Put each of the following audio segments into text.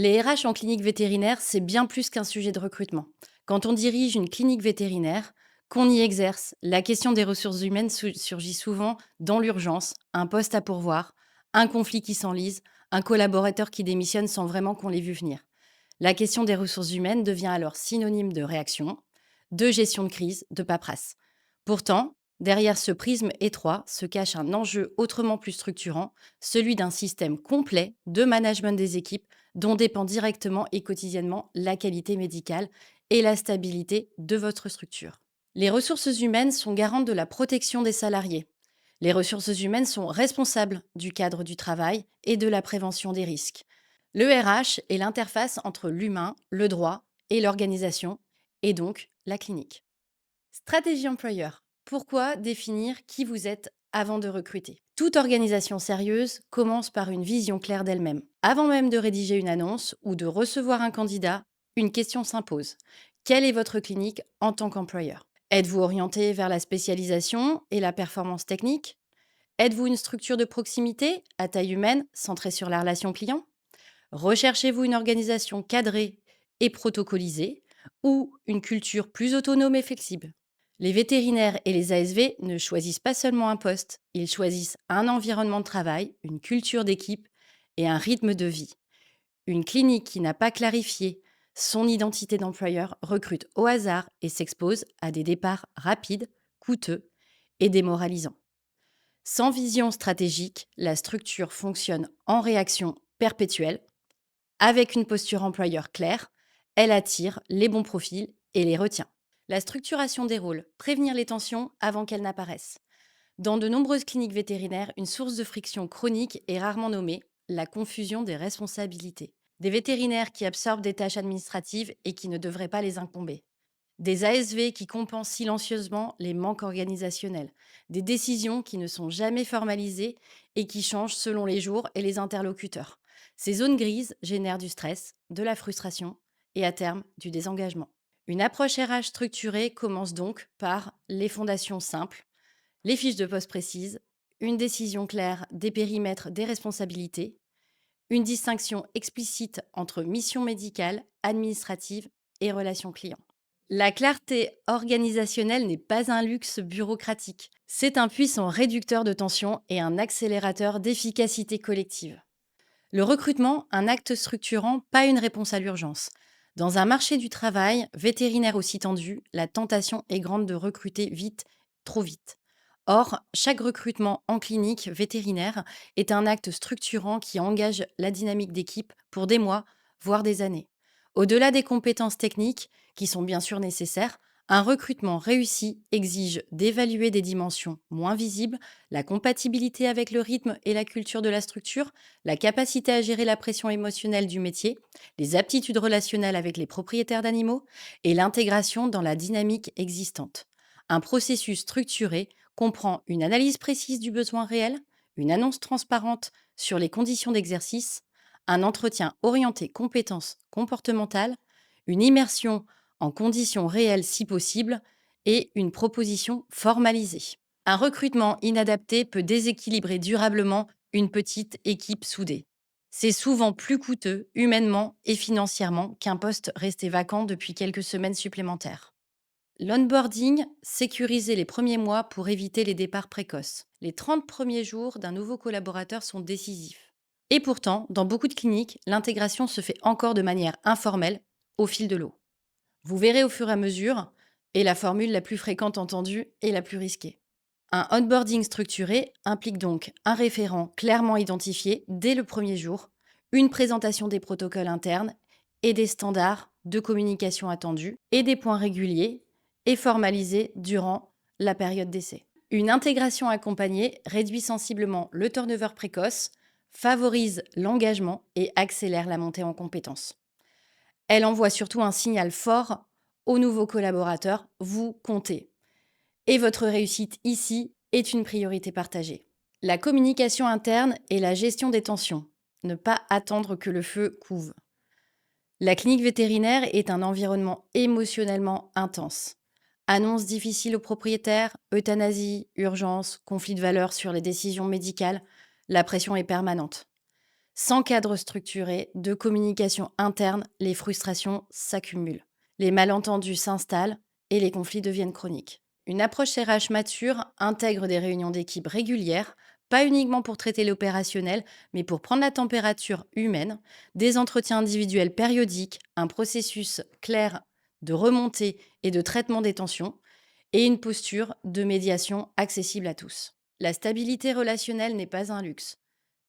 Les RH en clinique vétérinaire, c'est bien plus qu'un sujet de recrutement. Quand on dirige une clinique vétérinaire, qu'on y exerce, la question des ressources humaines surgit souvent dans l'urgence, un poste à pourvoir, un conflit qui s'enlise, un collaborateur qui démissionne sans vraiment qu'on l'ait vu venir. La question des ressources humaines devient alors synonyme de réaction, de gestion de crise, de paperasse. Pourtant, derrière ce prisme étroit se cache un enjeu autrement plus structurant, celui d'un système complet de management des équipes dont dépend directement et quotidiennement la qualité médicale et la stabilité de votre structure. Les ressources humaines sont garantes de la protection des salariés. Les ressources humaines sont responsables du cadre du travail et de la prévention des risques. Le RH est l'interface entre l'humain, le droit et l'organisation, et donc la clinique. Stratégie employeur. Pourquoi définir qui vous êtes avant de recruter? Toute organisation sérieuse commence par une vision claire d'elle-même. Avant même de rédiger une annonce ou de recevoir un candidat, une question s'impose. Quelle est votre clinique en tant qu'employeur? Êtes-vous orienté vers la spécialisation et la performance technique? Êtes-vous une structure de proximité à taille humaine centrée sur la relation client? Recherchez-vous une organisation cadrée et protocolisée ou une culture plus autonome et flexible? Les vétérinaires et les ASV ne choisissent pas seulement un poste, ils choisissent un environnement de travail, une culture d'équipe et un rythme de vie. Une clinique qui n'a pas clarifié son identité d'employeur recrute au hasard et s'expose à des départs rapides, coûteux et démoralisants. Sans vision stratégique, la structure fonctionne en réaction perpétuelle. Avec une posture employeur claire, elle attire les bons profils et les retient. La structuration des rôles, prévenir les tensions avant qu'elles n'apparaissent. Dans de nombreuses cliniques vétérinaires, une source de friction chronique est rarement nommée, la confusion des responsabilités. Des vétérinaires qui absorbent des tâches administratives et qui ne devraient pas les incomber. Des ASV qui compensent silencieusement les manques organisationnels. Des décisions qui ne sont jamais formalisées et qui changent selon les jours et les interlocuteurs. Ces zones grises génèrent du stress, de la frustration et à terme du désengagement. Une approche RH structurée commence donc par les fondations simples, les fiches de poste précises, une décision claire des périmètres des responsabilités, une distinction explicite entre mission médicale, administrative et relations clients. La clarté organisationnelle n'est pas un luxe bureaucratique. C'est un puissant réducteur de tension et un accélérateur d'efficacité collective. Le recrutement, un acte structurant, pas une réponse à l'urgence. Dans un marché du travail, vétérinaire aussi tendu, la tentation est grande de recruter vite, trop vite. Or, chaque recrutement en clinique vétérinaire est un acte structurant qui engage la dynamique d'équipe pour des mois, voire des années. Au-delà des compétences techniques, qui sont bien sûr nécessaires, un recrutement réussi exige d'évaluer des dimensions moins visibles, la compatibilité avec le rythme et la culture de la structure, la capacité à gérer la pression émotionnelle du métier, les aptitudes relationnelles avec les propriétaires d'animaux et l'intégration dans la dynamique existante. Un processus structuré comprend une analyse précise du besoin réel, une annonce transparente sur les conditions d'exercice, un entretien orienté compétences comportementales, une immersion en conditions réelles si possible et une proposition formalisée. Un recrutement inadapté peut déséquilibrer durablement une petite équipe soudée. C'est souvent plus coûteux humainement et financièrement qu'un poste resté vacant depuis quelques semaines supplémentaires. L'onboarding, sécuriser les premiers mois pour éviter les départs précoces. Les 30 premiers jours d'un nouveau collaborateur sont décisifs. Et pourtant, dans beaucoup de cliniques, l'intégration se fait encore de manière informelle, au fil de l'eau. Vous verrez au fur et à mesure, et la formule la plus fréquente entendue est la plus risquée. Un onboarding structuré implique donc un référent clairement identifié dès le premier jour, une présentation des protocoles internes et des standards de communication attendus, et des points réguliers et formalisés durant la période d'essai. Une intégration accompagnée réduit sensiblement le turnover précoce, favorise l'engagement et accélère la montée en compétences. Elle envoie surtout un signal fort aux nouveaux collaborateurs, vous comptez. Et votre réussite ici est une priorité partagée. La communication interne et la gestion des tensions. Ne pas attendre que le feu couve. La clinique vétérinaire est un environnement émotionnellement intense. Annonces difficiles aux propriétaires, euthanasie, urgence, conflit de valeurs sur les décisions médicales, la pression est permanente. Sans cadre structuré de communication interne, les frustrations s'accumulent. Les malentendus s'installent et les conflits deviennent chroniques. Une approche RH mature intègre des réunions d'équipe régulières, pas uniquement pour traiter l'opérationnel, mais pour prendre la température humaine, des entretiens individuels périodiques, un processus clair de remontée et de traitement des tensions, et une posture de médiation accessible à tous. La stabilité relationnelle n'est pas un luxe.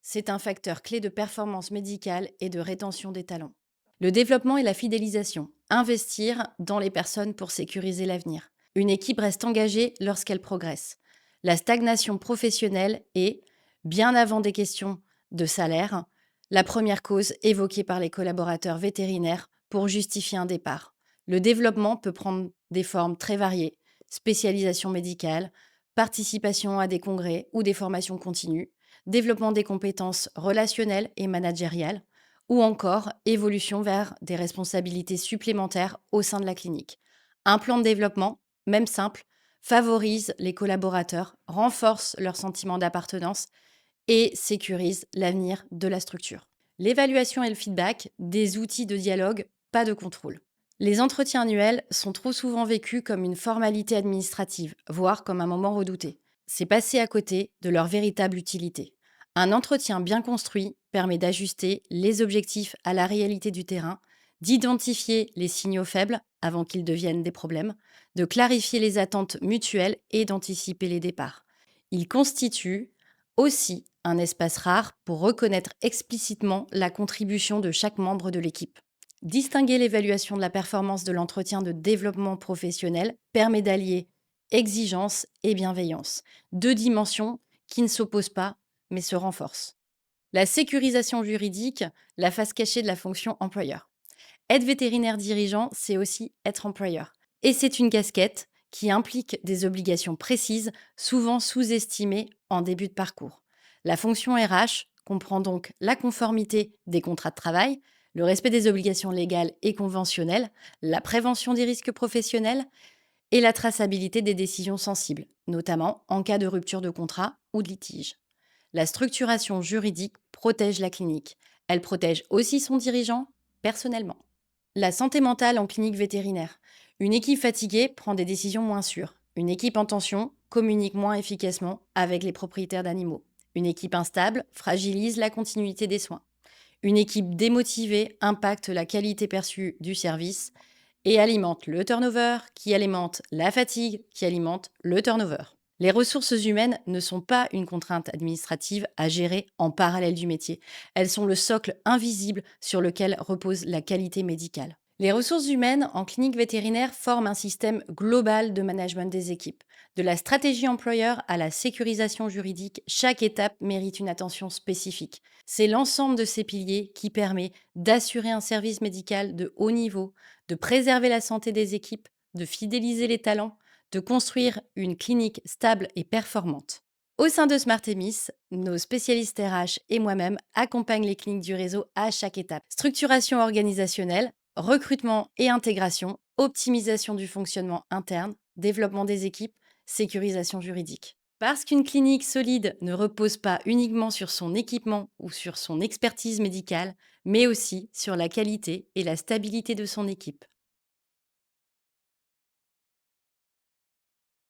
C'est un facteur clé de performance médicale et de rétention des talents. Le développement et la fidélisation. Investir dans les personnes pour sécuriser l'avenir. Une équipe reste engagée lorsqu'elle progresse. La stagnation professionnelle est, bien avant des questions de salaire, la première cause évoquée par les collaborateurs vétérinaires pour justifier un départ. Le développement peut prendre des formes très variées: spécialisation médicale, participation à des congrès ou des formations continues, développement des compétences relationnelles et managériales, ou encore évolution vers des responsabilités supplémentaires au sein de la clinique. Un plan de développement, même simple, favorise les collaborateurs, renforce leur sentiment d'appartenance et sécurise l'avenir de la structure. L'évaluation et le feedback, des outils de dialogue, pas de contrôle. Les entretiens annuels sont trop souvent vécus comme une formalité administrative, voire comme un moment redouté. C'est passer à côté de leur véritable utilité. Un entretien bien construit permet d'ajuster les objectifs à la réalité du terrain, d'identifier les signaux faibles avant qu'ils deviennent des problèmes, de clarifier les attentes mutuelles et d'anticiper les départs. Il constitue aussi un espace rare pour reconnaître explicitement la contribution de chaque membre de l'équipe. Distinguer l'évaluation de la performance de l'entretien de développement professionnel permet d'allier exigence et bienveillance, deux dimensions qui ne s'opposent pas mais se renforcent. La sécurisation juridique, la face cachée de la fonction employeur. Être vétérinaire dirigeant, c'est aussi être employeur. Et c'est une casquette qui implique des obligations précises, souvent sous-estimées en début de parcours. La fonction RH comprend donc la conformité des contrats de travail, le respect des obligations légales et conventionnelles, la prévention des risques professionnels et la traçabilité des décisions sensibles, notamment en cas de rupture de contrat ou de litige. La structuration juridique protège la clinique. Elle protège aussi son dirigeant personnellement. La santé mentale en clinique vétérinaire. Une équipe fatiguée prend des décisions moins sûres. Une équipe en tension communique moins efficacement avec les propriétaires d'animaux. Une équipe instable fragilise la continuité des soins. Une équipe démotivée impacte la qualité perçue du service et alimente le turnover, qui alimente la fatigue, qui alimente le turnover. Les ressources humaines ne sont pas une contrainte administrative à gérer en parallèle du métier. Elles sont le socle invisible sur lequel repose la qualité médicale. Les ressources humaines en clinique vétérinaire forment un système global de management des équipes. De la stratégie employeur à la sécurisation juridique, chaque étape mérite une attention spécifique. C'est l'ensemble de ces piliers qui permet d'assurer un service médical de haut niveau, de préserver la santé des équipes, de fidéliser les talents, de construire une clinique stable et performante. Au sein de Smartemis, nos spécialistes RH et moi-même accompagnent les cliniques du réseau à chaque étape. Structuration organisationnelle, recrutement et intégration, optimisation du fonctionnement interne, développement des équipes, sécurisation juridique. Parce qu'une clinique solide ne repose pas uniquement sur son équipement ou sur son expertise médicale, mais aussi sur la qualité et la stabilité de son équipe.